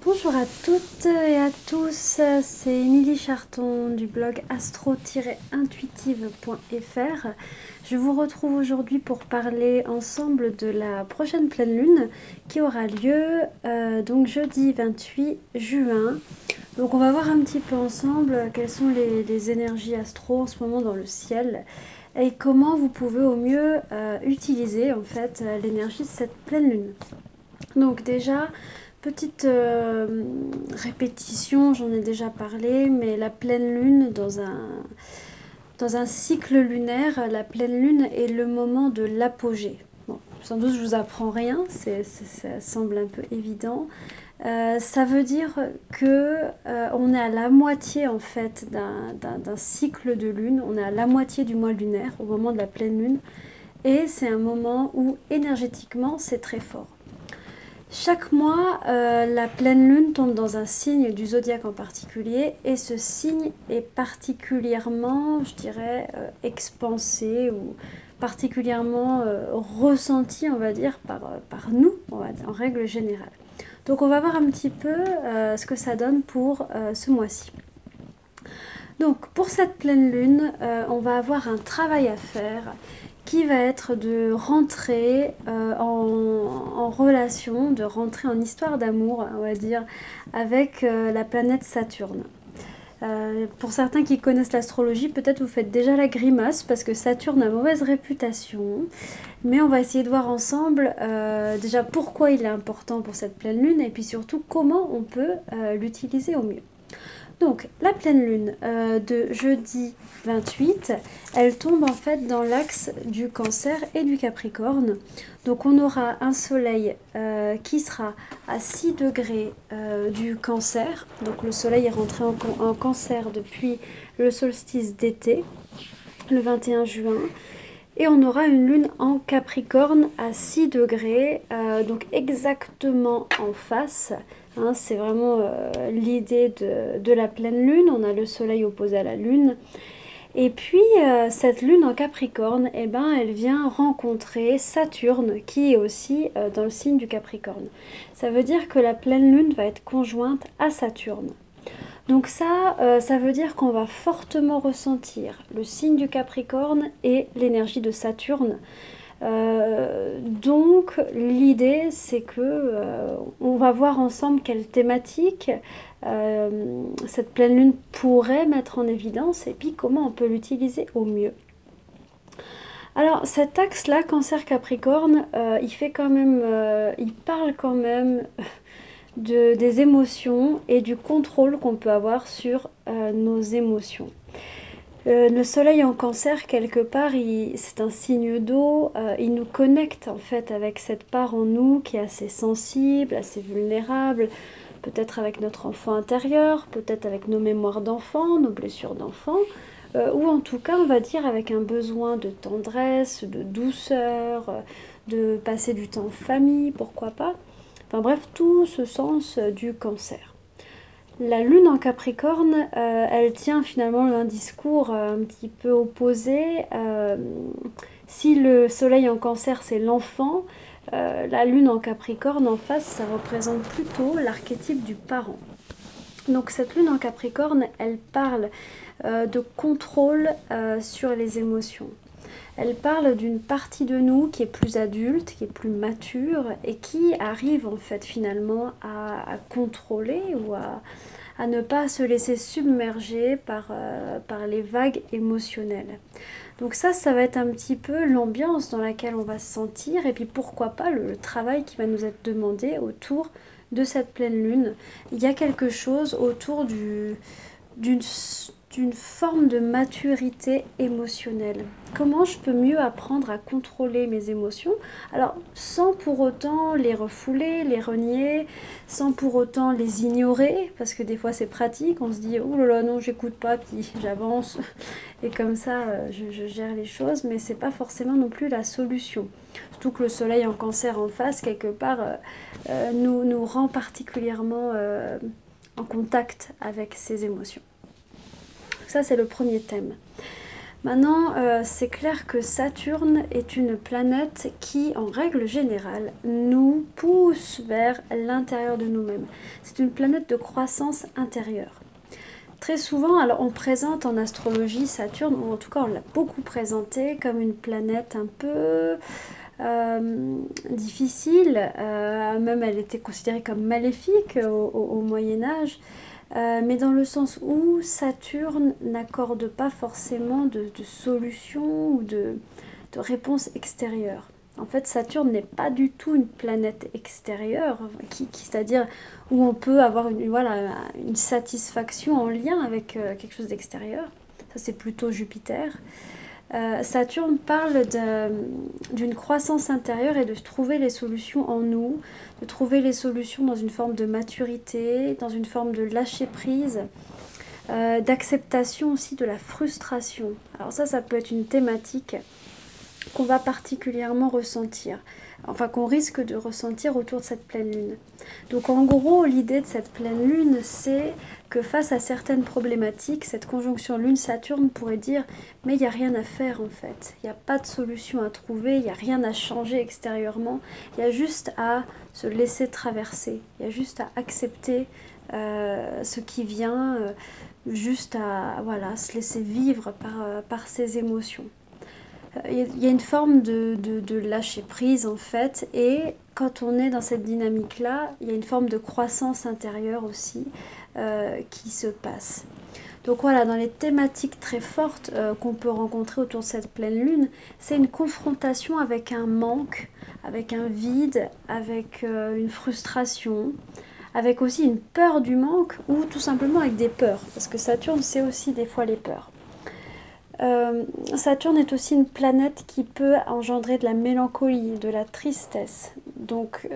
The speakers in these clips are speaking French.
Bonjour à toutes et à tous, c'est Émilie Charton du blog astro-intuitive.fr. Je vous retrouve aujourd'hui pour parler ensemble de la prochaine pleine lune qui aura lieu donc jeudi 28 juin. Donc on va voir un petit peu ensemble quelles sont les énergies astro en ce moment dans le ciel et comment vous pouvez au mieux utiliser en fait l'énergie de cette pleine lune. Donc déjà, petite répétition, j'en ai déjà parlé, mais la pleine lune dans un cycle lunaire, la pleine lune est le moment de l'apogée. Bon, sans doute je vous apprends rien, ça semble un peu évident. Ça veut dire que on est à la moitié en fait d'un cycle de lune, on est à la moitié du mois lunaire au moment de la pleine lune, et c'est un moment où énergétiquement c'est très fort. Chaque mois, la pleine lune tombe dans un signe du zodiaque en particulier et ce signe est particulièrement, je dirais, expansé ou particulièrement ressenti, on va dire, par nous, en règle générale. Donc on va voir un petit peu ce que ça donne pour ce mois-ci. Donc pour cette pleine lune, on va avoir un travail à faire qui va être de rentrer en relation, de rentrer en histoire d'amour, on va dire, avec la planète Saturne. Pour certains qui connaissent l'astrologie, peut-être vous faites déjà la grimace parce que Saturne a mauvaise réputation. Mais on va essayer de voir ensemble déjà pourquoi il est important pour cette pleine lune et puis surtout comment on peut l'utiliser au mieux. Donc la pleine lune de jeudi 28, elle tombe en fait dans l'axe du Cancer et du Capricorne. Donc on aura un soleil qui sera à 6 degrés du Cancer. Donc le soleil est rentré en Cancer depuis le solstice d'été, le 21 juin. Et on aura une lune en Capricorne à 6 degrés, donc exactement en face. Hein, c'est vraiment l'idée de la pleine lune. On a le soleil opposé à la lune. Et puis, cette lune en Capricorne, eh ben, elle vient rencontrer Saturne, qui est aussi dans le signe du Capricorne. Ça veut dire que la pleine lune va être conjointe à Saturne. Donc ça veut dire qu'on va fortement ressentir le signe du Capricorne et l'énergie de Saturne. Donc l'idée c'est que on va voir ensemble quelle thématique cette pleine lune pourrait mettre en évidence et puis comment on peut l'utiliser au mieux. Alors cet axe-là, Cancer-Capricorne, il parle quand même des émotions et du contrôle qu'on peut avoir sur nos émotions. Le soleil en Cancer, quelque part, c'est un signe d'eau, il nous connecte en fait avec cette part en nous qui est assez sensible, assez vulnérable, peut-être avec notre enfant intérieur, peut-être avec nos mémoires d'enfant, nos blessures d'enfant, ou en tout cas on va dire avec un besoin de tendresse, de douceur, de passer du temps en famille, pourquoi pas. Enfin bref, tout ce sens du Cancer. La lune en Capricorne, elle tient finalement un discours un petit peu opposé. Si le soleil en Cancer c'est l'enfant, la lune en Capricorne en face, ça représente plutôt l'archétype du parent. Donc cette lune en Capricorne, elle parle de contrôle sur les émotions. Elle parle d'une partie de nous qui est plus adulte, qui est plus mature et qui arrive en fait finalement à contrôler ou à ne pas se laisser submerger par les vagues émotionnelles. Donc ça va être un petit peu l'ambiance dans laquelle on va se sentir et puis pourquoi pas le travail qui va nous être demandé autour de cette pleine lune. Il y a quelque chose autour d'une forme de maturité émotionnelle. Comment je peux mieux apprendre à contrôler mes émotions? Alors, sans pour autant les refouler, les renier, sans pour autant les ignorer, parce que des fois c'est pratique, on se dit « Oh là là, non, j'écoute pas, puis j'avance, et comme ça, je gère les choses », mais c'est pas forcément non plus la solution. Surtout que le soleil en Cancer en face, quelque part, nous rend particulièrement en contact avec ses émotions. Ça, c'est le premier thème. Maintenant, c'est clair que Saturne est une planète qui, en règle générale, nous pousse vers l'intérieur de nous-mêmes. C'est une planète de croissance intérieure. Très souvent, alors on présente en astrologie Saturne, ou en tout cas on l'a beaucoup présenté comme une planète un peu difficile, même elle était considérée comme maléfique au Moyen Âge, mais dans le sens où Saturne n'accorde pas forcément de solution ou de réponse extérieure. En fait, Saturne n'est pas du tout une planète extérieure, c'est-à-dire où on peut avoir voilà, une satisfaction en lien avec quelque chose d'extérieur. Ça, c'est plutôt Jupiter. Saturne parle d'une croissance intérieure et de trouver les solutions en nous, de trouver les solutions dans une forme de maturité, dans une forme de lâcher prise, d'acceptation aussi de la frustration. Alors ça peut être une thématique qu'on va particulièrement ressentir, enfin qu'on risque de ressentir autour de cette pleine lune. Donc en gros, l'idée de cette pleine lune, c'est que face à certaines problématiques, cette conjonction lune-Saturne pourrait dire « mais il n'y a rien à faire en fait, il n'y a pas de solution à trouver, il n'y a rien à changer extérieurement, il y a juste à se laisser traverser, il y a juste à accepter ce qui vient, juste à voilà, se laisser vivre par ses émotions ». Il y a une forme de lâcher prise en fait, et quand on est dans cette dynamique là, il y a une forme de croissance intérieure aussi qui se passe. Donc voilà, dans les thématiques très fortes qu'on peut rencontrer autour de cette pleine lune, c'est une confrontation avec un manque, avec un vide, avec une frustration, avec aussi une peur du manque, ou tout simplement avec des peurs, parce que Saturne c'est aussi des fois les peurs. Saturne est aussi une planète qui peut engendrer de la mélancolie, de la tristesse. Donc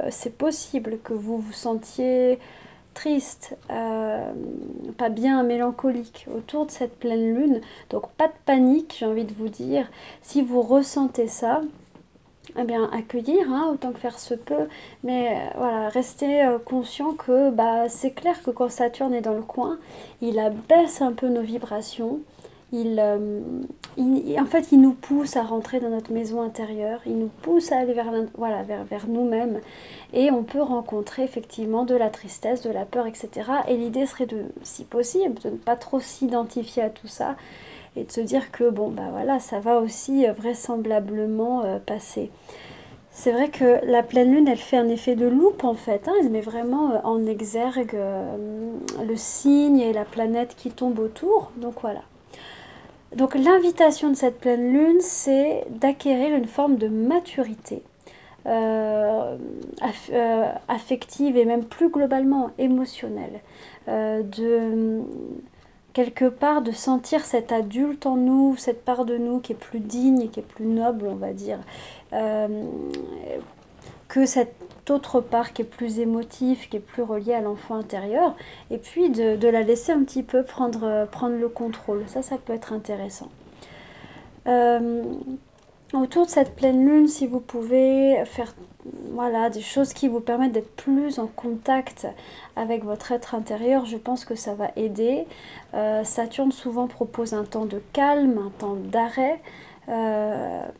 c'est possible que vous vous sentiez triste, pas bien, mélancolique autour de cette pleine lune. Donc pas de panique, j'ai envie de vous dire. Si vous ressentez ça, eh bien accueillir autant que faire se peut, mais voilà, restez conscient que c'est clair que quand Saturne est dans le coin, il abaisse un peu nos vibrations. En fait, il nous pousse à rentrer dans notre maison intérieure, il nous pousse à aller vers nous-mêmes, et on peut rencontrer effectivement de la tristesse, de la peur, etc. Et l'idée serait si possible, de ne pas trop s'identifier à tout ça, et de se dire que voilà, ça va aussi vraisemblablement passer. C'est vrai que la pleine lune, elle fait un effet de loupe en fait, elle met vraiment en exergue le signe et la planète qui tombe autour, donc voilà. Donc l'invitation de cette pleine lune, c'est d'acquérir une forme de maturité affective et même plus globalement émotionnelle. Quelque part de sentir cet adulte en nous, cette part de nous qui est plus digne et qui est plus noble, on va dire, que cette autre part qui est plus émotive, qui est plus reliée à l'enfant intérieur, et puis de la laisser un petit peu prendre le contrôle. Ça peut être intéressant. Autour de cette pleine lune, si vous pouvez faire des choses qui vous permettent d'être plus en contact avec votre être intérieur, je pense que ça va aider. Saturne souvent propose un temps de calme, un temps d'arrêt.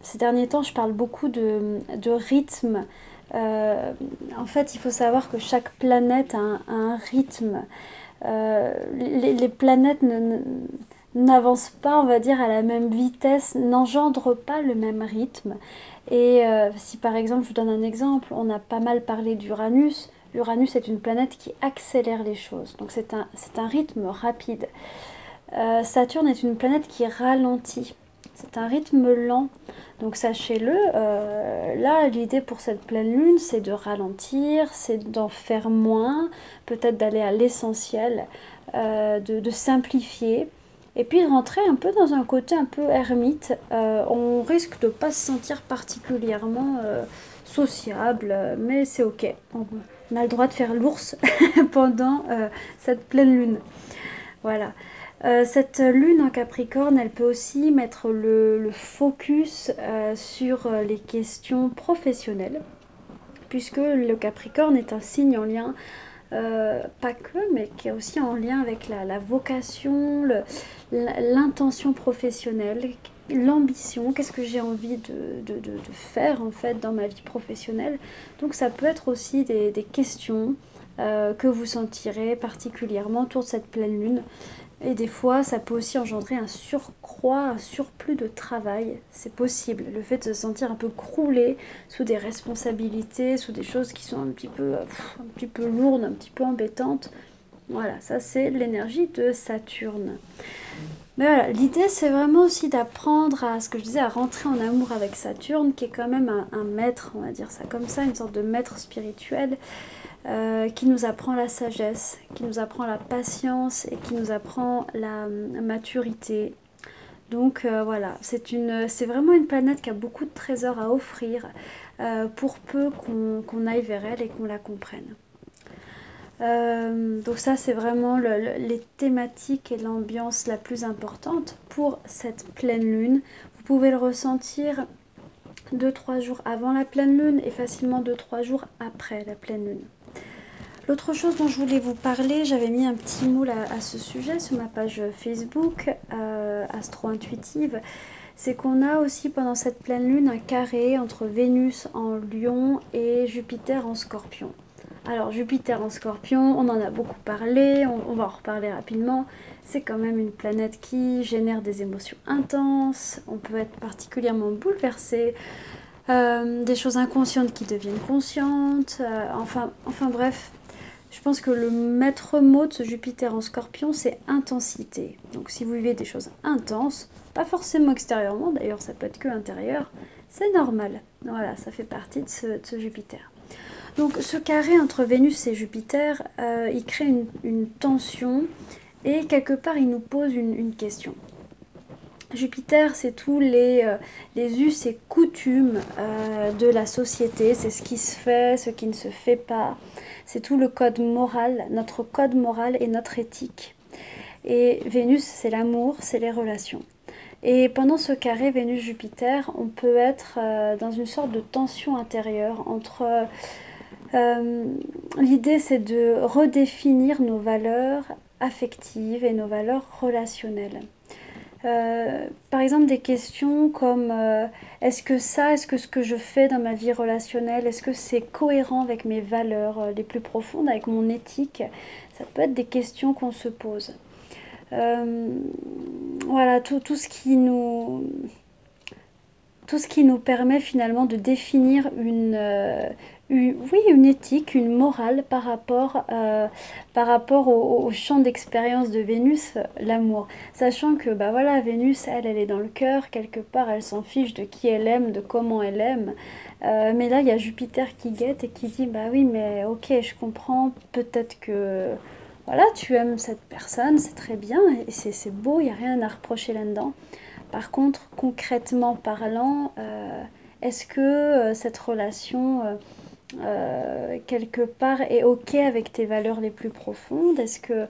Ces derniers temps, je parle beaucoup de rythme. En fait, il faut savoir que chaque planète a un rythme. Les planètes n'avancent pas, on va dire, à la même vitesse, n'engendrent pas le même rythme. Et si par exemple, je vous donne un exemple, on a pas mal parlé d'Uranus. Uranus est une planète qui accélère les choses, donc c'est un rythme rapide. Saturne est une planète qui ralentit, c'est un rythme lent. Donc sachez-le, là l'idée pour cette pleine lune, c'est de ralentir, c'est d'en faire moins, peut-être d'aller à l'essentiel, de simplifier. Et puis de rentrer un peu dans un côté un peu ermite. On risque de ne pas se sentir particulièrement sociable, mais c'est ok. On a le droit de faire l'ours pendant cette pleine lune. Voilà. Cette lune en Capricorne, elle peut aussi mettre le focus sur les questions professionnelles, puisque le Capricorne est un signe en lien pas que, mais qui est aussi en lien avec la vocation, l'intention professionnelle, l'ambition, qu'est-ce que j'ai envie de faire en fait dans ma vie professionnelle. Donc ça peut être aussi des questions que vous sentirez particulièrement autour de cette pleine lune. Et des fois, ça peut aussi engendrer un surcroît, un surplus de travail. C'est possible. Le fait de se sentir un peu croulé sous des responsabilités, sous des choses qui sont un petit peu lourdes, un petit peu embêtantes. Voilà, ça c'est l'énergie de Saturne. Mais voilà, l'idée c'est vraiment aussi d'apprendre à, ce que je disais, à rentrer en amour avec Saturne, qui est quand même un maître, on va dire ça comme ça, une sorte de maître spirituel, qui nous apprend la sagesse, qui nous apprend la patience et qui nous apprend la maturité. Donc voilà, c'est vraiment une planète qui a beaucoup de trésors à offrir, pour peu qu'on aille vers elle et qu'on la comprenne. Donc ça, c'est vraiment les thématiques et l'ambiance la plus importante pour cette pleine lune. Vous pouvez le ressentir 2-3 jours avant la pleine lune et facilement 2-3 jours après la pleine lune. L'autre chose dont je voulais vous parler, j'avais mis un petit mot à ce sujet sur ma page Facebook, Astro Intuitive, c'est qu'on a aussi pendant cette pleine lune un carré entre Vénus en Lion et Jupiter en Scorpion. Alors Jupiter en Scorpion, on en a beaucoup parlé, on va en reparler rapidement. C'est quand même une planète qui génère des émotions intenses, on peut être particulièrement bouleversé, des choses inconscientes qui deviennent conscientes, enfin bref. Je pense que le maître mot de ce Jupiter en Scorpion, c'est intensité. Donc si vous vivez des choses intenses, pas forcément extérieurement, d'ailleurs ça peut être que intérieur, c'est normal. Voilà, ça fait partie de ce Jupiter. Donc ce carré entre Vénus et Jupiter, il crée une tension et quelque part il nous pose une question. Jupiter, c'est tous les us et coutumes de la société, c'est ce qui se fait, ce qui ne se fait pas, c'est tout le code moral, notre code moral et notre éthique. Et Vénus, c'est l'amour, c'est les relations. Et pendant ce carré Vénus-Jupiter, on peut être dans une sorte de tension intérieure entre... l'idée, c'est de redéfinir nos valeurs affectives et nos valeurs relationnelles. Par exemple, des questions comme est-ce que ce que je fais dans ma vie relationnelle, est-ce que c'est cohérent avec mes valeurs les plus profondes, avec mon éthique? Ça peut être des questions qu'on se pose. Voilà, tout ce qui nous permet finalement de définir une éthique, une morale par rapport au champ d'expérience de Vénus, l'amour. Sachant que bah voilà, Vénus, elle est dans le cœur, quelque part, elle s'en fiche de qui elle aime, de comment elle aime. Mais là, il y a Jupiter qui guette et qui dit, bah oui, mais ok, je comprends, peut-être que... Voilà, tu aimes cette personne, c'est très bien, et c'est beau, il n'y a rien à reprocher là-dedans. Par contre, concrètement parlant, est-ce que cette relation, quelque part, est OK avec tes valeurs les plus profondes? Est-ce que...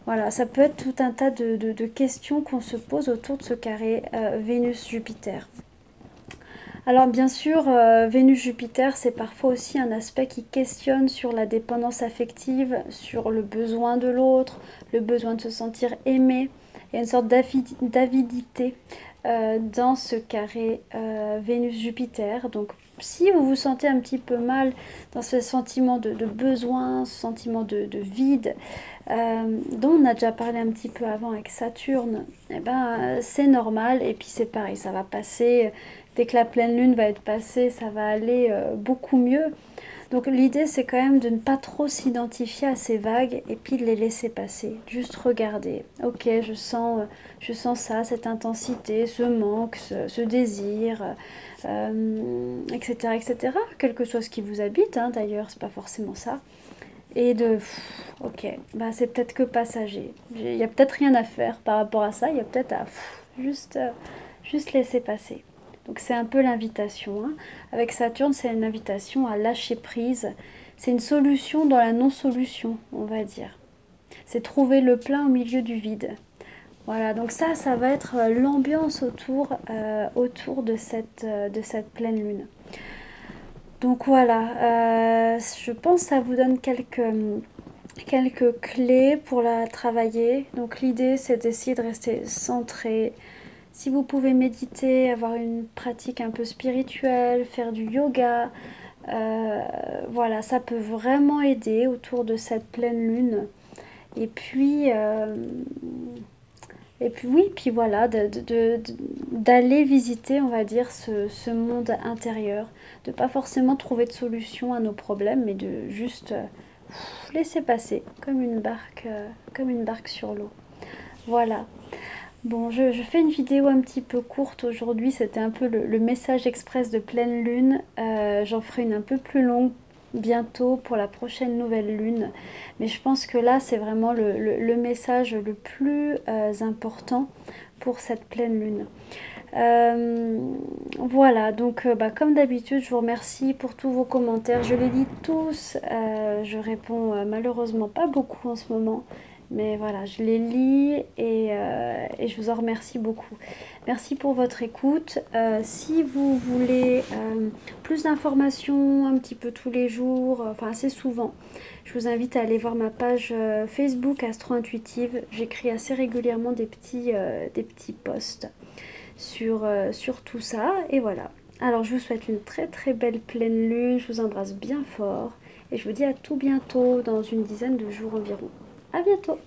Voilà, ça peut être tout un tas de questions qu'on se pose autour de ce carré Vénus-Jupiter. Alors bien sûr, Vénus-Jupiter, c'est parfois aussi un aspect qui questionne sur la dépendance affective, sur le besoin de l'autre, le besoin de se sentir aimé. Il y a une sorte d'avidité dans ce carré Vénus-Jupiter. Donc si vous vous sentez un petit peu mal dans ce sentiment de besoin, ce sentiment de vide, dont on a déjà parlé un petit peu avant avec Saturne, eh ben, c'est normal et puis c'est pareil, ça va passer. Dès que la pleine lune va être passée, ça va aller beaucoup mieux. Donc l'idée, c'est quand même de ne pas trop s'identifier à ces vagues et puis de les laisser passer. Juste regarder. Ok, je sens ça, cette intensité, ce manque, ce désir, etc., etc. Quel que soit ce qui vous habite, hein, d'ailleurs, c'est pas forcément ça. Et ok, bah c'est peut-être que passager. Il y a peut-être rien à faire par rapport à ça. Il y a peut-être à juste laisser passer. Donc c'est un peu l'invitation. Hein. Avec Saturne, c'est une invitation à lâcher prise. C'est une solution dans la non-solution, on va dire. C'est trouver le plein au milieu du vide. Voilà, donc ça va être l'ambiance autour de cette pleine lune. Donc voilà, je pense que ça vous donne quelques quelques clés pour la travailler. Donc l'idée c'est d'essayer de rester centré. Si vous pouvez méditer, avoir une pratique un peu spirituelle, faire du yoga, voilà, ça peut vraiment aider autour de cette pleine lune. Et puis, oui, puis voilà, d'aller visiter, on va dire, ce monde intérieur. De pas forcément trouver de solution à nos problèmes, mais de juste laisser passer, comme une barque sur l'eau. Voilà. Bon, je fais une vidéo un petit peu courte aujourd'hui, c'était un peu le message express de pleine lune. J'en ferai une un peu plus longue bientôt pour la prochaine nouvelle lune. Mais je pense que là, c'est vraiment le message le plus important pour cette pleine lune. Voilà, donc bah, comme d'habitude, je vous remercie pour tous vos commentaires. Je les lis tous. Je réponds malheureusement pas beaucoup en ce moment. Mais voilà, je les lis et je vous en remercie beaucoup. Merci pour votre écoute. Si vous voulez plus d'informations un petit peu tous les jours, enfin assez souvent, je vous invite à aller voir ma page Facebook Astro Intuitive. J'écris assez régulièrement des petits posts sur tout ça. Et voilà. Alors je vous souhaite une très très belle pleine lune. Je vous embrasse bien fort. Et je vous dis à tout bientôt dans une dizaine de jours environ. À bientôt!